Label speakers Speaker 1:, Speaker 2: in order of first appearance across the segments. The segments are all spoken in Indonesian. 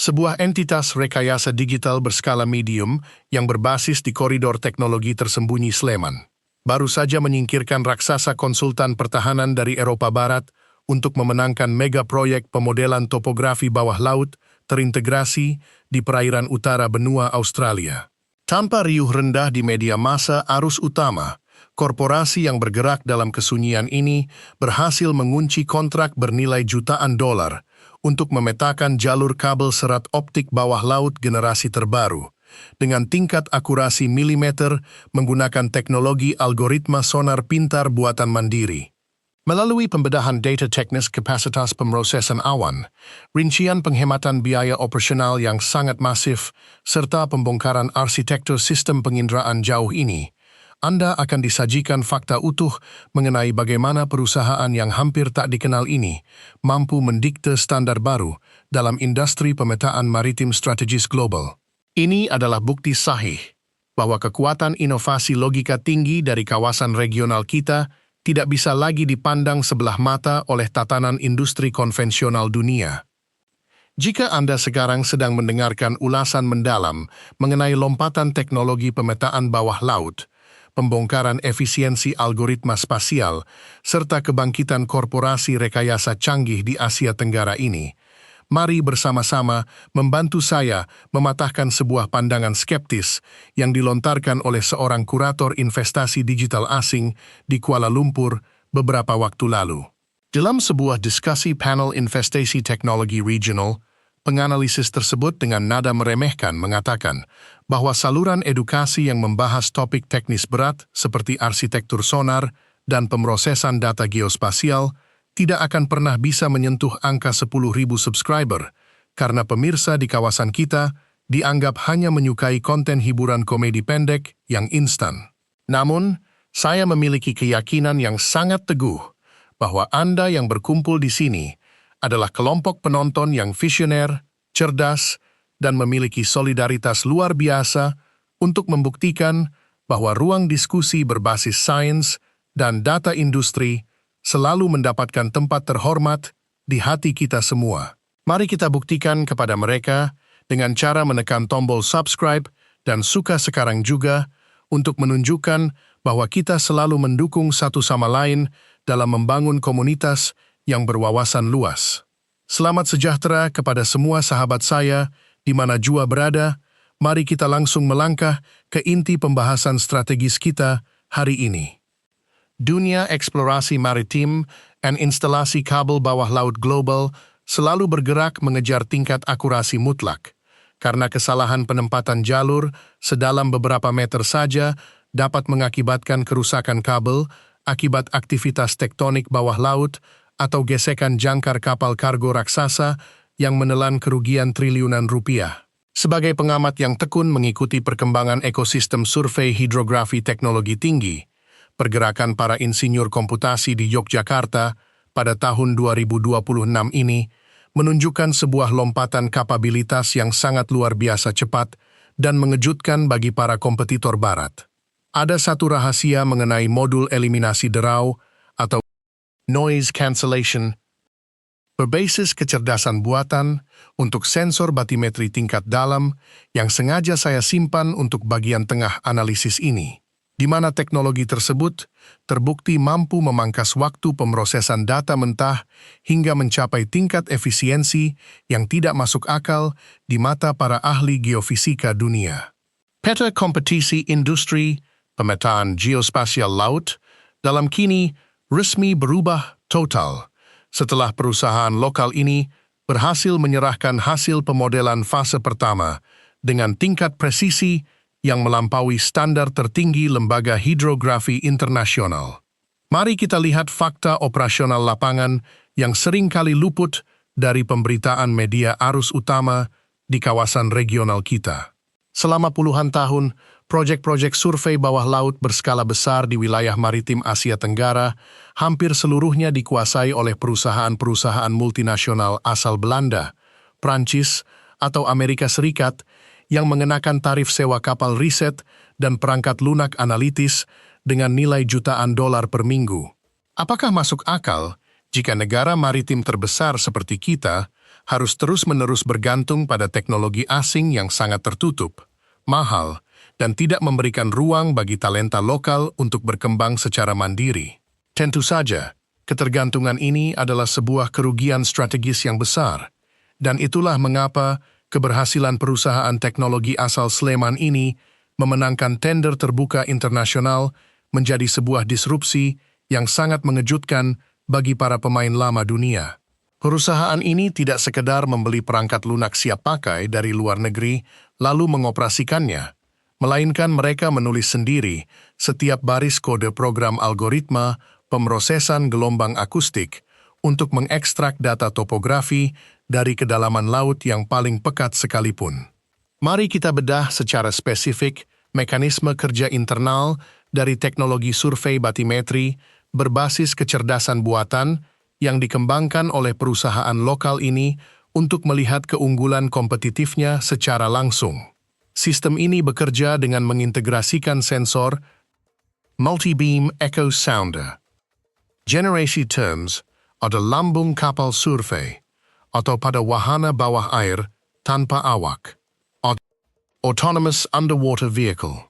Speaker 1: sebuah entitas rekayasa digital berskala medium yang berbasis di koridor teknologi tersembunyi Sleman. Baru saja menyingkirkan raksasa konsultan pertahanan dari Eropa Barat untuk memenangkan mega proyek pemodelan topografi bawah laut terintegrasi di perairan utara benua Australia. Tanpa riuh rendah di media massa arus utama, korporasi yang bergerak dalam kesunyian ini berhasil mengunci kontrak bernilai jutaan dolar untuk memetakan jalur kabel serat optik bawah laut generasi terbaru dengan tingkat akurasi milimeter menggunakan teknologi algoritma sonar pintar buatan mandiri. Melalui pembedahan data teknis kapasitas pemrosesan awan, rincian penghematan biaya operasional yang sangat masif, serta pembongkaran arsitektur sistem penginderaan jauh ini, Anda akan disajikan fakta utuh mengenai bagaimana perusahaan yang hampir tak dikenal ini mampu mendikte standar baru dalam industri pemetaan maritim strategis global. Ini adalah bukti sahih bahwa kekuatan inovasi logika tinggi dari kawasan regional kita tidak bisa lagi dipandang sebelah mata oleh tatanan industri konvensional dunia. Jika Anda sekarang sedang mendengarkan ulasan mendalam mengenai lompatan teknologi pemetaan bawah laut, pembongkaran efisiensi algoritma spasial, serta kebangkitan korporasi rekayasa canggih di Asia Tenggara ini, mari bersama-sama membantu saya mematahkan sebuah pandangan skeptis yang dilontarkan oleh seorang kurator investasi digital asing di Kuala Lumpur beberapa waktu lalu. Dalam sebuah diskusi panel investasi teknologi regional, penganalisis tersebut dengan nada meremehkan mengatakan bahwa saluran edukasi yang membahas topik teknis berat seperti arsitektur sonar dan pemrosesan data geospasial tidak akan pernah bisa menyentuh angka 10.000 subscriber karena pemirsa di kawasan kita dianggap hanya menyukai konten hiburan komedi pendek yang instan. Namun, saya memiliki keyakinan yang sangat teguh bahwa Anda yang berkumpul di sini adalah kelompok penonton yang visioner, cerdas, dan memiliki solidaritas luar biasa untuk membuktikan bahwa ruang diskusi berbasis sains dan data industri selalu mendapatkan tempat terhormat di hati kita semua. Mari kita buktikan kepada mereka dengan cara menekan tombol subscribe dan suka sekarang juga untuk menunjukkan bahwa kita selalu mendukung satu sama lain dalam membangun komunitas yang berwawasan luas. Selamat sejahtera kepada semua sahabat saya di mana jua berada. Mari kita langsung melangkah ke inti pembahasan strategis kita hari ini. Dunia eksplorasi maritim dan instalasi kabel bawah laut global selalu bergerak mengejar tingkat akurasi mutlak, karena kesalahan penempatan jalur sedalam beberapa meter saja dapat mengakibatkan kerusakan kabel akibat aktivitas tektonik bawah laut atau gesekan jangkar kapal kargo raksasa yang menelan kerugian triliunan rupiah. Sebagai pengamat yang tekun mengikuti perkembangan ekosistem survei hidrografi teknologi tinggi, pergerakan para insinyur komputasi di Yogyakarta pada tahun 2026 ini menunjukkan sebuah lompatan kapabilitas yang sangat luar biasa cepat dan mengejutkan bagi para kompetitor barat. Ada satu rahasia mengenai modul eliminasi derau atau noise cancellation berbasis kecerdasan buatan untuk sensor batimetri tingkat dalam yang sengaja saya simpan untuk bagian tengah analisis ini, di mana teknologi tersebut terbukti mampu memangkas waktu pemrosesan data mentah hingga mencapai tingkat efisiensi yang tidak masuk akal di mata para ahli geofisika dunia. Peta kompetisi industri pemetaan geospasial laut dalam kini resmi berubah total setelah perusahaan lokal ini berhasil menyerahkan hasil pemodelan fase pertama dengan tingkat presisi yang melampaui standar tertinggi lembaga hidrografi internasional. Mari kita lihat fakta operasional lapangan yang sering kali luput dari pemberitaan media arus utama di kawasan regional kita. Selama puluhan tahun, proyek-proyek survei bawah laut berskala besar di wilayah maritim Asia Tenggara hampir seluruhnya dikuasai oleh perusahaan-perusahaan multinasional asal Belanda, Prancis, atau Amerika Serikat yang mengenakan tarif sewa kapal riset dan perangkat lunak analitis dengan nilai jutaan dolar per minggu. Apakah masuk akal jika negara maritim terbesar seperti kita harus terus-menerus bergantung pada teknologi asing yang sangat tertutup, mahal, dan tidak memberikan ruang bagi talenta lokal untuk berkembang secara mandiri. Tentu saja, ketergantungan ini adalah sebuah kerugian strategis yang besar, dan itulah mengapa keberhasilan perusahaan teknologi asal Sleman ini memenangkan tender terbuka internasional menjadi sebuah disrupsi yang sangat mengejutkan bagi para pemain lama dunia. Perusahaan ini tidak sekedar membeli perangkat lunak siap pakai dari luar negeri lalu mengoperasikannya, melainkan mereka menulis sendiri setiap baris kode program algoritma pemrosesan gelombang akustik untuk mengekstrak data topografi dari kedalaman laut yang paling pekat sekalipun. Mari kita bedah secara spesifik mekanisme kerja internal dari teknologi survei batimetri berbasis kecerdasan buatan yang dikembangkan oleh perusahaan lokal ini untuk melihat keunggulan kompetitifnya secara langsung. Sistem ini bekerja dengan mengintegrasikan sensor Multi-Beam Echo Sounder. Generation terms ada lambung kapal survei atau pada wahana bawah air tanpa awak. Autonomous Underwater Vehicle.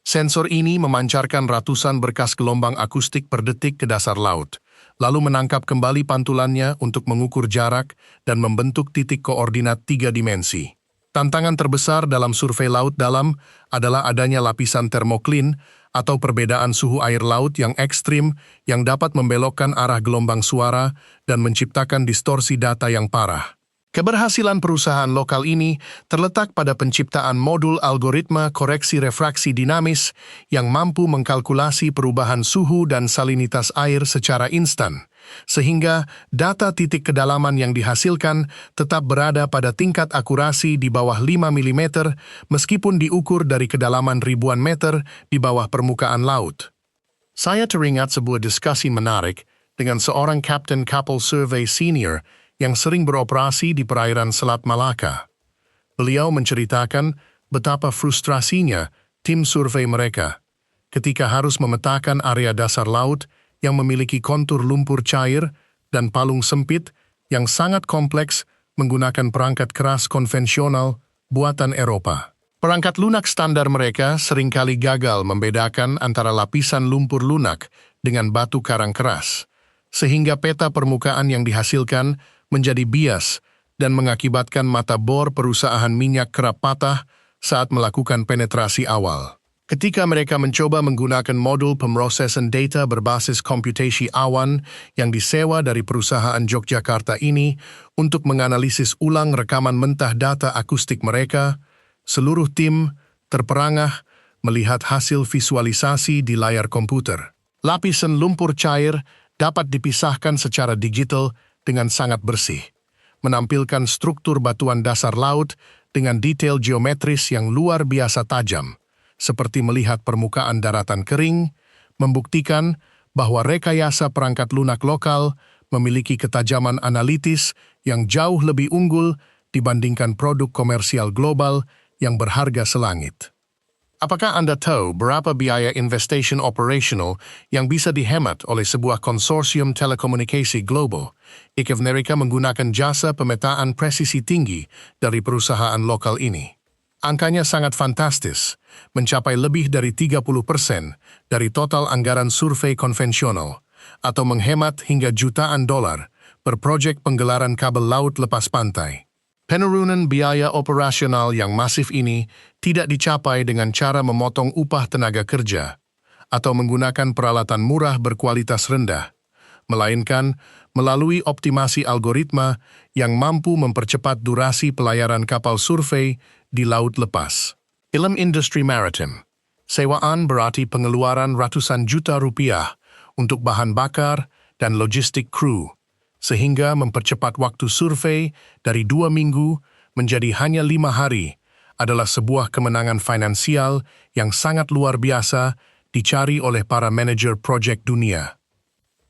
Speaker 1: Sensor ini memancarkan ratusan berkas gelombang akustik per detik ke dasar laut, lalu menangkap kembali pantulannya untuk mengukur jarak dan membentuk titik koordinat 3 dimensi. Tantangan terbesar dalam survei laut dalam adalah adanya lapisan termoklin atau perbedaan suhu air laut yang ekstrim yang dapat membelokkan arah gelombang suara dan menciptakan distorsi data yang parah. Keberhasilan perusahaan lokal ini terletak pada penciptaan modul algoritma koreksi refraksi dinamis yang mampu mengkalkulasi perubahan suhu dan salinitas air secara instan, sehingga data titik kedalaman yang dihasilkan tetap berada pada tingkat akurasi di bawah 5 mm meskipun diukur dari kedalaman ribuan meter di bawah permukaan laut. Saya teringat sebuah diskusi menarik dengan seorang kapten kapal survei senior yang sering beroperasi di perairan Selat Malaka. Beliau menceritakan betapa frustrasinya tim survei mereka ketika harus memetakan area dasar laut yang memiliki kontur lumpur cair dan palung sempit yang sangat kompleks menggunakan perangkat keras konvensional buatan Eropa. Perangkat lunak standar mereka seringkali gagal membedakan antara lapisan lumpur lunak dengan batu karang keras, sehingga peta permukaan yang dihasilkan menjadi bias dan mengakibatkan mata bor perusahaan minyak kerap patah saat melakukan penetrasi awal. Ketika mereka mencoba menggunakan modul pemrosesan data berbasis komputasi awan yang disewa dari perusahaan Yogyakarta ini untuk menganalisis ulang rekaman mentah data akustik mereka, seluruh tim terperangah melihat hasil visualisasi di layar komputer. Lapisan lumpur cair dapat dipisahkan secara digital dengan sangat bersih, menampilkan struktur batuan dasar laut dengan detail geometris yang luar biasa tajam, seperti melihat permukaan daratan kering, membuktikan bahwa rekayasa perangkat lunak lokal memiliki ketajaman analitis yang jauh lebih unggul dibandingkan produk komersial global yang berharga selangit. Apakah Anda tahu berapa biaya investasi operasional yang bisa dihemat oleh sebuah konsorsium telekomunikasi global jika mereka menggunakan jasa pemetaan presisi tinggi dari perusahaan lokal ini? Angkanya sangat fantastis, mencapai lebih dari 30% dari total anggaran survei konvensional, atau menghemat hingga jutaan dolar per proyek penggelaran kabel laut lepas pantai. Penurunan biaya operasional yang masif ini tidak dicapai dengan cara memotong upah tenaga kerja atau menggunakan peralatan murah berkualitas rendah, melainkan melalui optimasi algoritma yang mampu mempercepat durasi pelayaran kapal survei di laut lepas. Dalam industri maritim, sewaan berarti pengeluaran ratusan juta rupiah untuk bahan bakar dan logistik kru, sehingga mempercepat waktu survei dari 2 minggu menjadi hanya 5 hari adalah sebuah kemenangan finansial yang sangat luar biasa dicari oleh para manajer proyek dunia.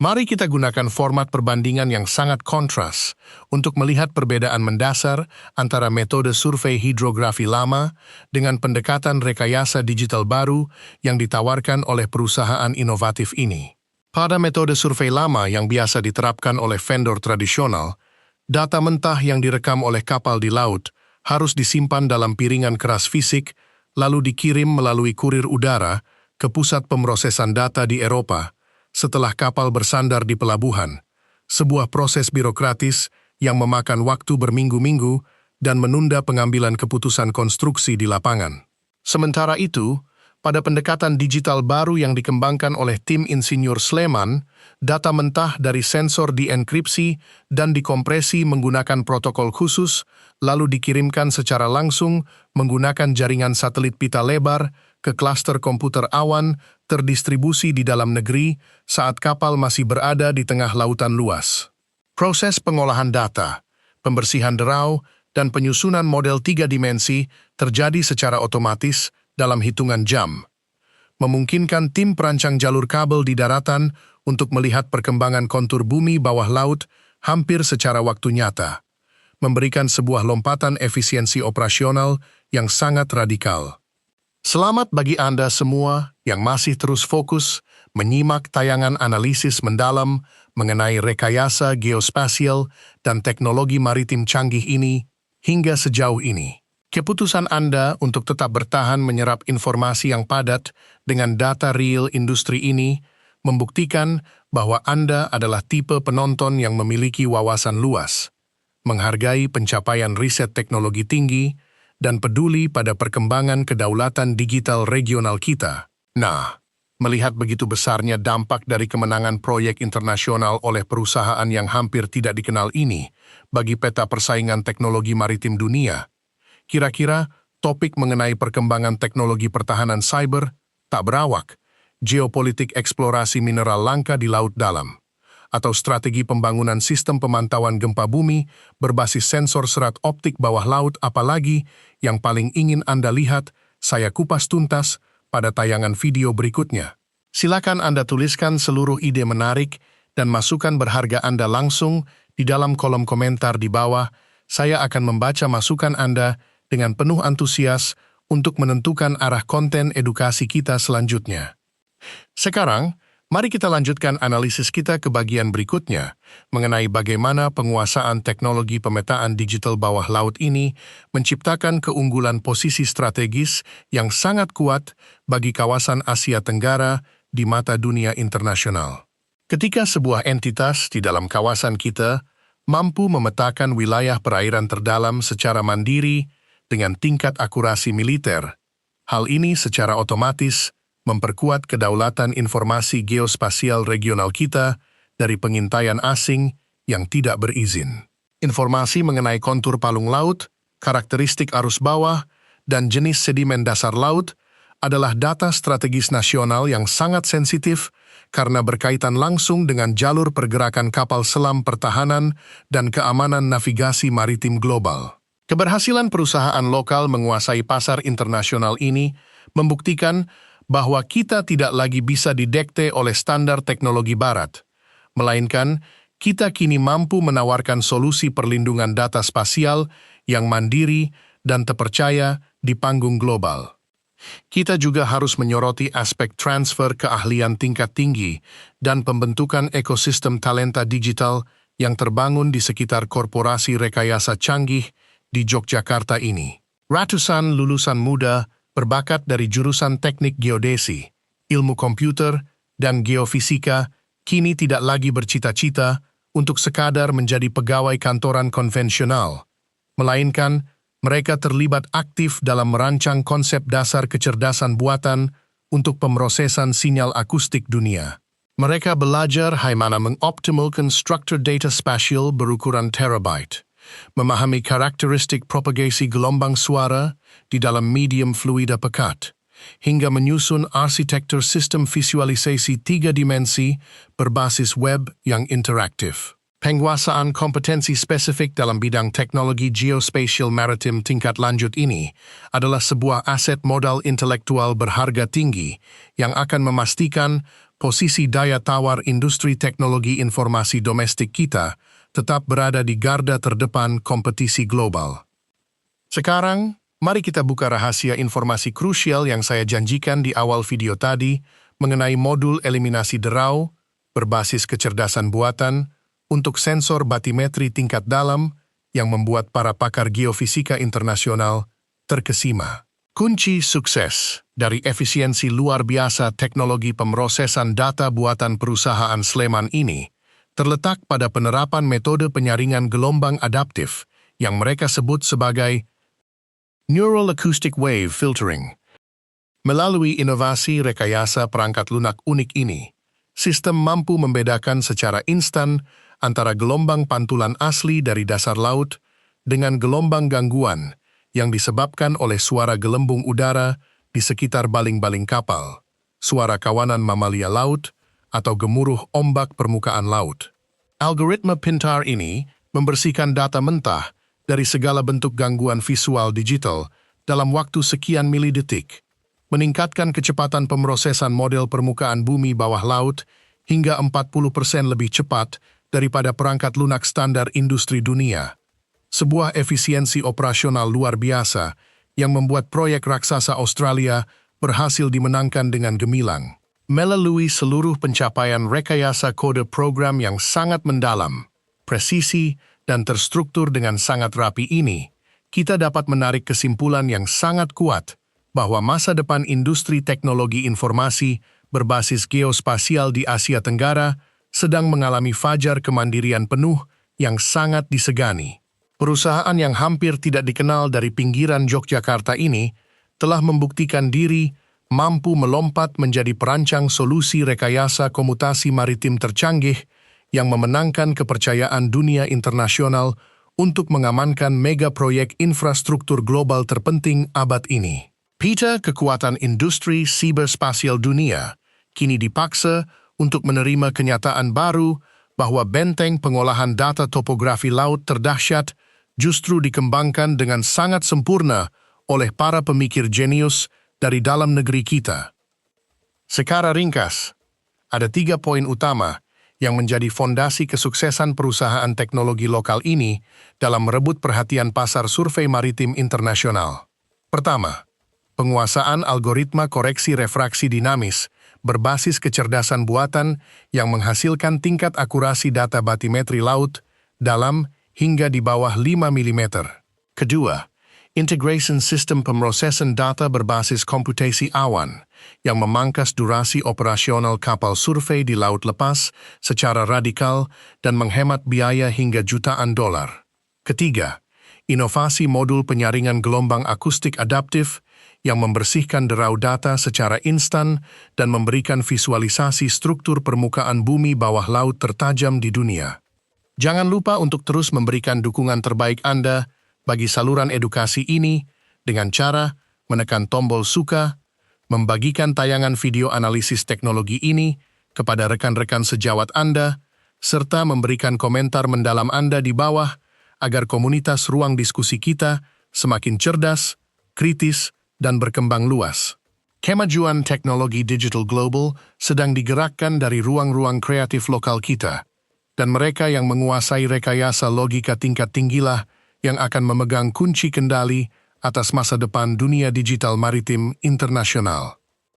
Speaker 1: Mari kita gunakan format perbandingan yang sangat kontras untuk melihat perbedaan mendasar antara metode survei hidrografi lama dengan pendekatan rekayasa digital baru yang ditawarkan oleh perusahaan inovatif ini. Pada metode survei lama yang biasa diterapkan oleh vendor tradisional, Data mentah yang direkam oleh kapal di laut harus disimpan dalam piringan keras fisik, lalu dikirim melalui kurir udara ke pusat pemrosesan data di Eropa setelah kapal bersandar di pelabuhan, sebuah proses birokratis yang memakan waktu berminggu-minggu dan menunda pengambilan keputusan konstruksi di lapangan. Sementara itu, pada pendekatan digital baru yang dikembangkan oleh tim insinyur Sleman, data mentah dari sensor dienkripsi dan dikompresi menggunakan protokol khusus, lalu dikirimkan secara langsung menggunakan jaringan satelit pita lebar ke klaster komputer awan terdistribusi di dalam negeri saat kapal masih berada di tengah lautan luas. Proses pengolahan data, pembersihan derau, dan penyusunan model 3 dimensi terjadi secara otomatis dalam hitungan jam, memungkinkan tim perancang jalur kabel di daratan untuk melihat perkembangan kontur bumi bawah laut hampir secara waktu nyata, memberikan sebuah lompatan efisiensi operasional yang sangat radikal. Selamat bagi Anda semua yang masih terus fokus menyimak tayangan analisis mendalam mengenai rekayasa geospasial dan teknologi maritim canggih ini hingga sejauh ini. Keputusan Anda untuk tetap bertahan menyerap informasi yang padat dengan data real industri ini membuktikan bahwa Anda adalah tipe penonton yang memiliki wawasan luas, menghargai pencapaian riset teknologi tinggi, dan peduli pada perkembangan kedaulatan digital regional kita. Nah, melihat begitu besarnya dampak dari kemenangan proyek internasional oleh perusahaan yang hampir tidak dikenal ini bagi peta persaingan teknologi maritim dunia, kira-kira topik mengenai perkembangan teknologi pertahanan cyber tak berawak, geopolitik eksplorasi mineral langka di laut dalam, atau strategi pembangunan sistem pemantauan gempa bumi berbasis sensor serat optik bawah laut, apalagi yang paling ingin Anda lihat, saya kupas tuntas pada tayangan video berikutnya. Silakan Anda tuliskan seluruh ide menarik dan masukan berharga Anda langsung di dalam kolom komentar di bawah. Saya akan membaca masukan Anda dengan penuh antusias untuk menentukan arah konten edukasi kita selanjutnya. Sekarang, mari kita lanjutkan analisis kita ke bagian berikutnya mengenai bagaimana penguasaan teknologi pemetaan digital bawah laut ini menciptakan keunggulan posisi strategis yang sangat kuat bagi kawasan Asia Tenggara di mata dunia internasional. Ketika sebuah entitas di dalam kawasan kita mampu memetakan wilayah perairan terdalam secara mandiri dengan tingkat akurasi militer, hal ini secara otomatis memperkuat kedaulatan informasi geospasial regional kita dari pengintaian asing yang tidak berizin. Informasi mengenai kontur palung laut, karakteristik arus bawah, dan jenis sedimen dasar laut adalah data strategis nasional yang sangat sensitif karena berkaitan langsung dengan jalur pergerakan kapal selam pertahanan dan keamanan navigasi maritim global. Keberhasilan perusahaan lokal menguasai pasar internasional ini membuktikan bahwa kita tidak lagi bisa didikte oleh standar teknologi barat, melainkan kita kini mampu menawarkan solusi perlindungan data spasial yang mandiri dan terpercaya di panggung global. Kita juga harus menyoroti aspek transfer keahlian tingkat tinggi dan pembentukan ekosistem talenta digital yang terbangun di sekitar korporasi rekayasa canggih di Yogyakarta ini. Ratusan lulusan muda berbakat dari jurusan teknik geodesi, ilmu komputer, dan geofisika kini tidak lagi bercita-cita untuk sekadar menjadi pegawai kantoran konvensional, melainkan mereka terlibat aktif dalam merancang konsep dasar kecerdasan buatan untuk pemrosesan sinyal akustik dunia. Mereka belajar bagaimana mengoptimalkan struktur data spasial berukuran terabyte, memahami karakteristik propagasi gelombang suara di dalam medium fluida pekat, hingga menyusun arsitektur sistem visualisasi 3 dimensi berbasis web yang interaktif. Penguasaan kompetensi spesifik dalam bidang teknologi geospatial maritim tingkat lanjut ini adalah sebuah aset modal intelektual berharga tinggi yang akan memastikan posisi daya tawar industri teknologi informasi domestik kita tetap berada di garda terdepan kompetisi global. Sekarang, mari kita buka rahasia informasi krusial yang saya janjikan di awal video tadi mengenai modul eliminasi derau berbasis kecerdasan buatan untuk sensor batimetri tingkat dalam yang membuat para pakar geofisika internasional terkesima. Kunci sukses dari efisiensi luar biasa teknologi pemrosesan data buatan perusahaan Sleman ini terletak pada penerapan metode penyaringan gelombang adaptif yang mereka sebut sebagai Neural Acoustic Wave Filtering. Melalui inovasi rekayasa perangkat lunak unik ini, sistem mampu membedakan secara instan antara gelombang pantulan asli dari dasar laut dengan gelombang gangguan yang disebabkan oleh suara gelembung udara di sekitar baling-baling kapal, suara kawanan mamalia laut, atau gemuruh ombak permukaan laut. Algoritma pintar ini membersihkan data mentah dari segala bentuk gangguan visual digital dalam waktu sekian milidetik, meningkatkan kecepatan pemrosesan model permukaan bumi bawah laut hingga 40% lebih cepat daripada perangkat lunak standar industri dunia. Sebuah efisiensi operasional luar biasa yang membuat proyek raksasa Australia berhasil dimenangkan dengan gemilang. Melalui seluruh pencapaian rekayasa kode program yang sangat mendalam, presisi, dan terstruktur dengan sangat rapi ini, kita dapat menarik kesimpulan yang sangat kuat bahwa masa depan industri teknologi informasi berbasis geospasial di Asia Tenggara sedang mengalami fajar kemandirian penuh yang sangat disegani. Perusahaan yang hampir tidak dikenal dari pinggiran Yogyakarta ini telah membuktikan diri mampu melompat menjadi perancang solusi rekayasa komutasi maritim tercanggih yang memenangkan kepercayaan dunia internasional untuk mengamankan mega proyek infrastruktur global terpenting abad ini. Pita kekuatan industri siberspasial dunia kini dipaksa untuk menerima kenyataan baru bahwa benteng pengolahan data topografi laut terdahsyat justru dikembangkan dengan sangat sempurna oleh para pemikir jenius dari dalam negeri kita. Secara ringkas, ada 3 poin utama yang menjadi fondasi kesuksesan perusahaan teknologi lokal ini dalam merebut perhatian pasar survei maritim internasional. Pertama, penguasaan algoritma koreksi refraksi dinamis berbasis kecerdasan buatan yang menghasilkan tingkat akurasi data batimetri laut dalam hingga di bawah 5 mm. Kedua, integration sistem pemrosesan data berbasis komputasi awan yang memangkas durasi operasional kapal survei di laut lepas secara radikal dan menghemat biaya hingga jutaan dolar. Ketiga, inovasi modul penyaringan gelombang akustik adaptif yang membersihkan derau data secara instan dan memberikan visualisasi struktur permukaan bumi bawah laut tertajam di dunia. Jangan lupa untuk terus memberikan dukungan terbaik Anda bagi saluran edukasi ini dengan cara menekan tombol suka, membagikan tayangan video analisis teknologi ini kepada rekan-rekan sejawat Anda, serta memberikan komentar mendalam Anda di bawah agar komunitas ruang diskusi kita semakin cerdas, kritis, dan berkembang luas. Kemajuan teknologi digital global sedang digerakkan dari ruang-ruang kreatif lokal kita, dan mereka yang menguasai rekayasa logika tingkat tinggilah yang akan memegang kunci kendali atas masa depan dunia digital maritim internasional.